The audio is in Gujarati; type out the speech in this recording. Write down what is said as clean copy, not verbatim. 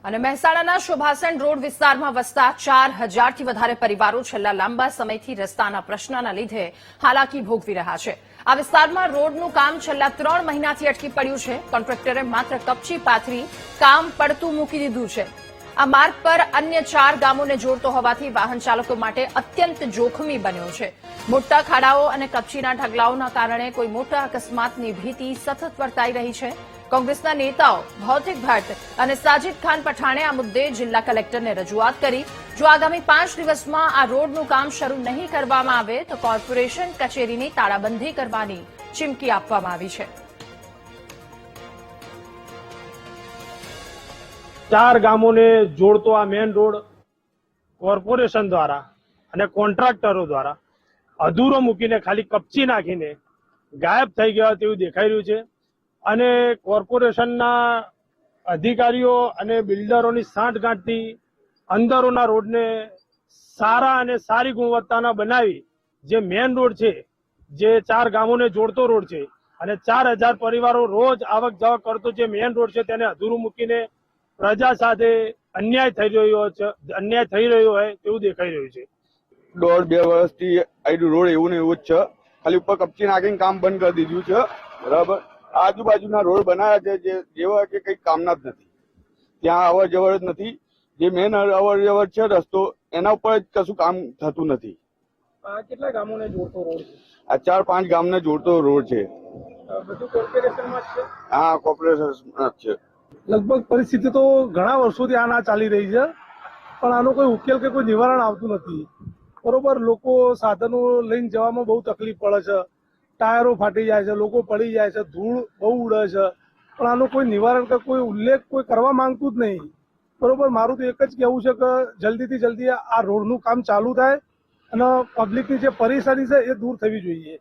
અને મહેસાણાના શોભાસણ રોડ વિસ્તારમાં વસતા 4000 થી વધારે પરિવારો છેલ્લા લાંબા સમયથી રસ્તાના પ્રશ્નના લીધે હાલાકી ભોગવી રહ્યા છે। આ વિસ્તારમાં રોડનું કામ છેલ્લા 3 મહિનાથી અટકી પડ્યું છે। કોન્ટ્રાક્ટરે માત્ર કપચી પાથરી કામ પડતું મૂકી દીધું છે। આ માર્ગ પર અન્ય 4 ગામોને જોડતો હોવાથી વાહન ચાલકો માટે અત્યંત જોખમી બન્યો છે। મોટા ખાડાઓ અને કપચીના ઢગલાઓના કારણે કોઈ મોટા અકસ્માતની ભીતિ સતત વર્તાઈ રહી છે। કોંગ્રેસના નેતાઓ ભૌતિક ભટ્ટ અને સાજિદ ખાન પઠાણે આ મુદ્દે જિલ્લા કલેક્ટરને રજૂઆત કરી। જો આગામી 5 દિવસમાં આ રોડનું કામ શરૂ નહીં કરવામાં આવે તો કોર્પોરેશન કચેરીની તાળાબંધી કરવાની ચીમકી આપવામાં આવી છે। 4 ગામોને જોડતો આ મેઇન રોડ કોર્પોરેશન દ્વારા અને કોન્ટ્રાક્ટરો દ્વારા અધૂરો મૂકીને ખાલી કપચી નાખીને ગાયબ થઈ ગયા તેવું દેખાઈ રહ્યું છે। અને કોર્પોરેશનના અધિકારીઓ અને બિલ્ડરોની સાંઠગાંઠથી અંદરોના રોડને સારા અને સારી ગુણવત્તાના બનાવી જે મેઇન રોડ છે, જે 4 ગામોને જોડતો રોડ છે અને 4000 પરિવારો રોજ આવક જાવક કરતો જે મેઇન રોડ છે તેને અધૂરું મૂકીને પ્રજા સાથે અન્યાય થઈ રહ્યો હોય તેવું દેખાઈ રહ્યું છે। 1.5-2 વર્ષથી આ રોડ એવું ને એવું જ છે, ખાલી ઉપર કપચી નાખીને કામ બંધ કરી દીધું છે। બરાબર, આજુબાજુના રોડ બનાવ્યા છે જેવા કે કઈ કામના જ નથી, ત્યાં અવર જવર જ નથી। જે મેન અવર જવર છે રસ્તો એના ઉપર જ કશું કામ થતું નથી। કેટલા ગામોને જોડતો રોડ છે? આ 4-5 ગામને જોડતો રોડ છે। બધું કોર્પોરેશનમાં જ છે? હા, કોર્પોરેશન જ છે। લગભગ પરિસ્થિતિ તો ઘણા વર્ષોથી આના ચાલી રહી છે, પણ આનો કોઈ ઉકેલ કે કોઈ નિવારણ આવતું નથી। બરોબર, લોકો સાધનો લઈને જવામાં બહુ તકલીફ પડે છે, ટાયરો ફાટી જાય છે, લોકો પડી જાય છે, ધૂળ બહુ ઉડે છે, પણ આનો કોઈ નિવારણ કે કોઈ ઉલ્લેખ કોઈ કરવા માંગતું જ નહીં। બરોબર, મારું તો એક જ કહેવું છે કે જલ્દીથી જલ્દી આ રોડનું કામ ચાલુ થાય અને પબ્લિકની જે પરેશાની છે એ દૂર થવી જોઈએ।